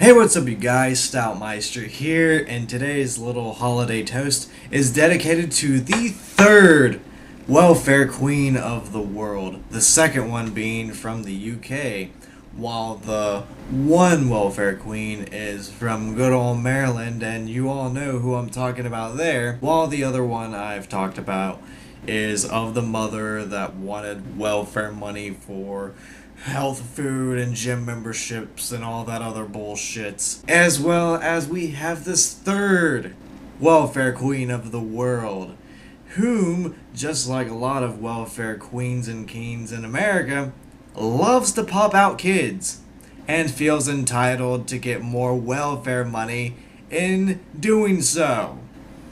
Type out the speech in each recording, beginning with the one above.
Hey, what's up, you guys? Stoutmeister here, and today's little holiday toast is dedicated to the third welfare queen of the world, the second one being from the UK, while the one welfare queen is from good old Maryland, and you all know who I'm talking about there, while the other one I've talked about is of the mother that wanted welfare money for health food and gym memberships and all that other bullshit. As well as we have this third welfare queen of the world, whom, just like a lot of welfare queens and kings in America, loves to pop out kids and feels entitled to get more welfare money in doing so.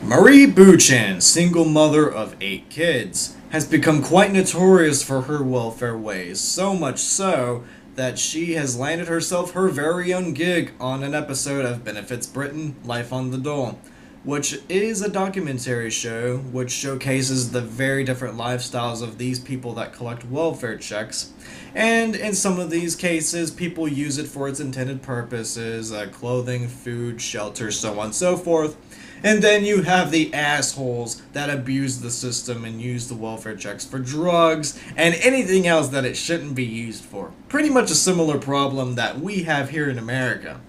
Marie Buchan, single mother of 8 kids, has become quite notorious for her welfare ways, so much so that she has landed herself her very own gig on an episode of Benefits Britain, Life on the Dole, which is a documentary show which showcases the very different lifestyles of these people that collect welfare checks. And in some of these cases, people use it for its intended purposes, clothing, food, shelter, so on and so forth. And then you have the assholes that abuse the system and use the welfare checks for drugs and anything else that it shouldn't be used for. Pretty much a similar problem that we have here in America.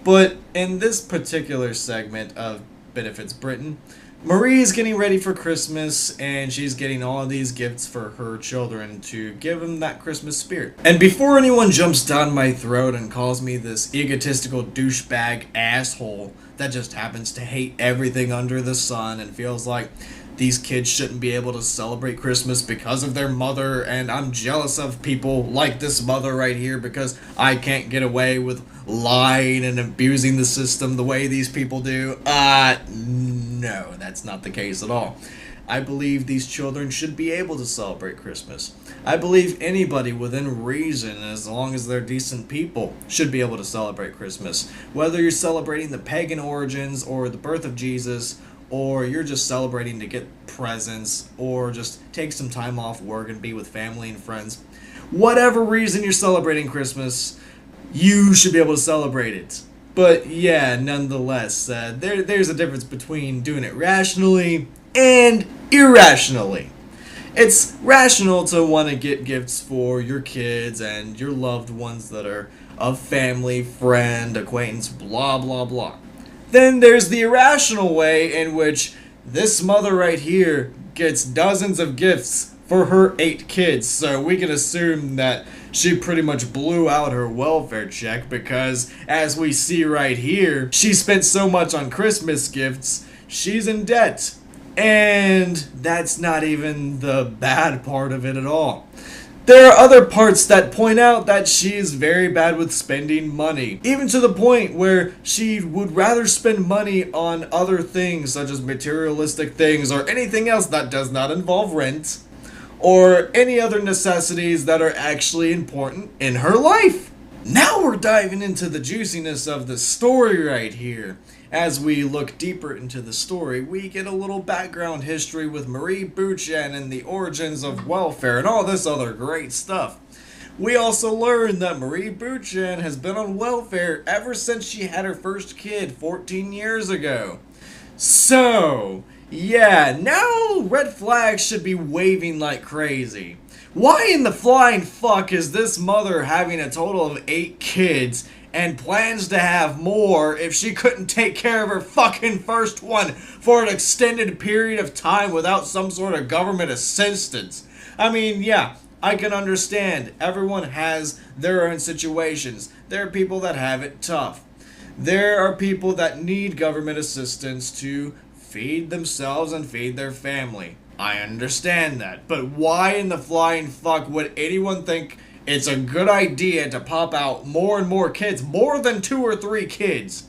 But in this particular segment of Benefits Britain, Marie is getting ready for Christmas, and she's getting all these gifts for her children to give them that Christmas spirit. And before anyone jumps down my throat and calls me this egotistical douchebag asshole that just happens to hate everything under the sun and feels like these kids shouldn't be able to celebrate Christmas because of their mother, and I'm jealous of people like this mother right here because I can't get away with lying and abusing the system the way these people do. No, that's not the case at all. I believe these children should be able to celebrate Christmas. I believe anybody within reason, as long as they're decent people, should be able to celebrate Christmas. Whether you're celebrating the pagan origins or the birth of Jesus, or you're just celebrating to get presents, or just take some time off work and be with family and friends. Whatever reason you're celebrating Christmas, you should be able to celebrate it. But yeah, nonetheless, there's a difference between doing it rationally and irrationally. It's rational to want to get gifts for your kids and your loved ones that are of family, friend, acquaintance, blah, blah, blah. Then there's the irrational way in which this mother right here gets dozens of gifts for her 8 kids. So we can assume that she pretty much blew out her welfare check because, as we see right here, she spent so much on Christmas gifts, she's in debt. And that's not even the bad part of it at all. There are other parts that point out that she is very bad with spending money, even to the point where she would rather spend money on other things such as materialistic things or anything else that does not involve rent or any other necessities that are actually important in her life. Now we're diving into the juiciness of the story right here. As we look deeper into the story, we get a little background history with Marie Buchan and the origins of welfare and all this other great stuff. We also learn that Marie Buchan has been on welfare ever since she had her first kid 14 years ago. So, yeah, now red flags should be waving like crazy. Why in the flying fuck is this mother having a total of 8 kids and plans to have more if she couldn't take care of her fucking first one for an extended period of time without some sort of government assistance? I mean, yeah, I can understand. Everyone has their own situations. There are people that have it tough. There are people that need government assistance to feed themselves and feed their family. I understand that. But why in the flying fuck would anyone think it's a good idea to pop out more and more kids, more than 2 or 3 kids?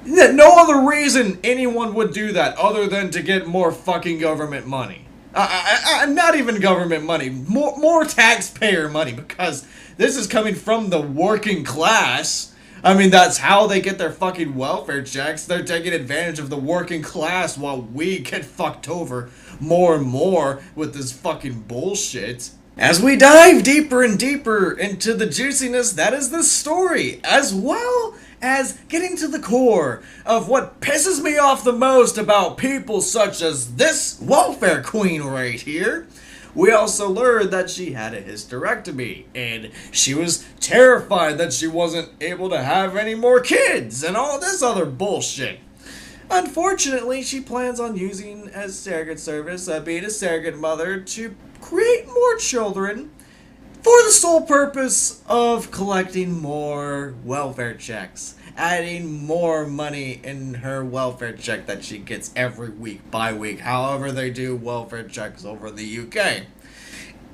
No other reason anyone would do that other than to get more fucking government money. Not even government money, more taxpayer money, because this is coming from the working class. I mean, that's how they get their fucking welfare checks. They're taking advantage of the working class while we get fucked over more and more with this fucking bullshit. As we dive deeper and deeper into the juiciness that is this story, as well as getting to the core of what pisses me off the most about people such as this welfare queen right here. We also learned that she had a hysterectomy, and she was terrified that she wasn't able to have any more kids, and all this other bullshit. Unfortunately, she plans on using a surrogate service, being a surrogate mother, to create more children for the sole purpose of collecting more welfare checks, adding more money in her welfare check that she gets every week, bi-week, however they do welfare checks over in the UK.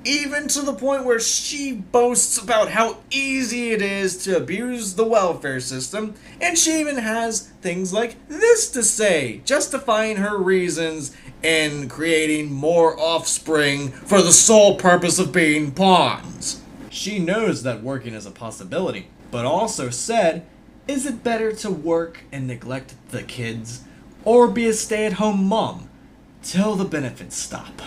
Even to the point where she boasts about how easy it is to abuse the welfare system, and she even has things like this to say, justifying her reasons in creating more offspring for the sole purpose of being pawns. She knows that working is a possibility, but also said, is it better to work and neglect the kids, or be a stay-at-home mom till the benefits stop?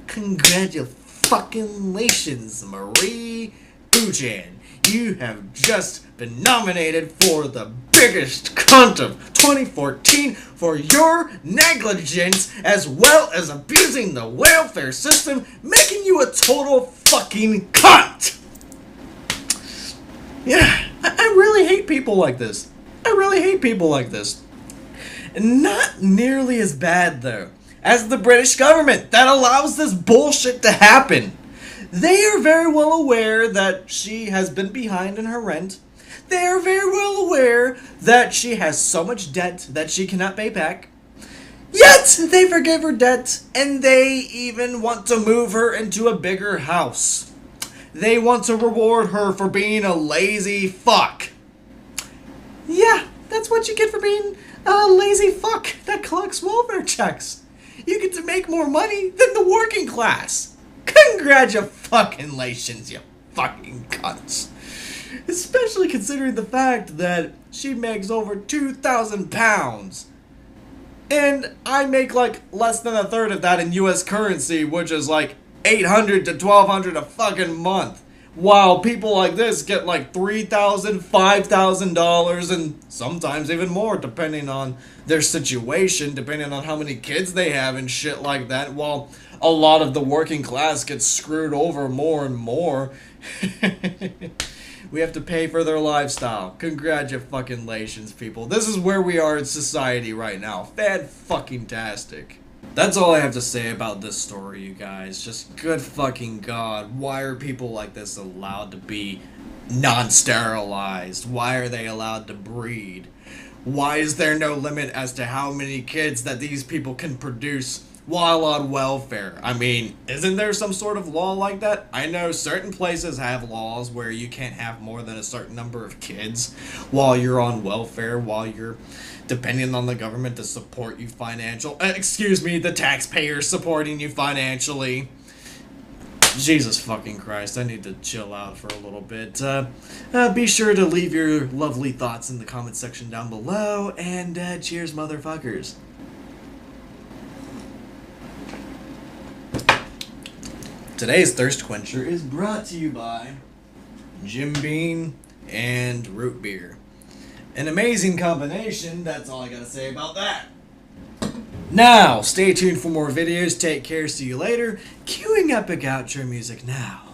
Congratulations, Marie Buchan. You have just been nominated for the biggest cunt of 2014 for your negligence as well as abusing the welfare system, making you a total fucking cunt. Yeah, I really hate people like this. I really hate people like this. Not nearly as bad, though, as the British government that allows this bullshit to happen. They are very well aware that she has been behind in her rent. They are very well aware that she has so much debt that she cannot pay back. Yet, they forgive her debt, and they even want to move her into a bigger house. They want to reward her for being a lazy fuck. Yeah, that's what you get for being a lazy fuck that collects welfare checks. You get to make more money than the working class. Congratulations, you fucking cunts. Especially considering the fact that she makes over £2,000. And I make like less than a third of that in US currency, which is like $800 to $1,200 a fucking month. While people like this get like $3,000, $5,000, and sometimes even more, depending on their situation, depending on how many kids they have and shit like that, while a lot of the working class gets screwed over more and more. We have to pay for their lifestyle. Congratulations, people. This is where we are in society right now. Fan-fucking-tastic. That's all I have to say about this story, you guys. Just good fucking God. Why are people like this allowed to be non-sterilized? Why are they allowed to breed? Why is there no limit as to how many kids that these people can produce while on welfare? I mean, isn't there some sort of law like that? I know certain places have laws where you can't have more than a certain number of kids while you're on welfare, while you're depending on the government to support you the taxpayers supporting you financially. Jesus fucking Christ, I need to chill out for a little bit. Be sure to leave your lovely thoughts in the comment section down below, and cheers, motherfuckers. Today's Thirst Quencher is brought to you by Jim Beam and root beer. An amazing combination, that's all I gotta say about that. Now, stay tuned for more videos. Take care, see you later. Cueing epic outro music now.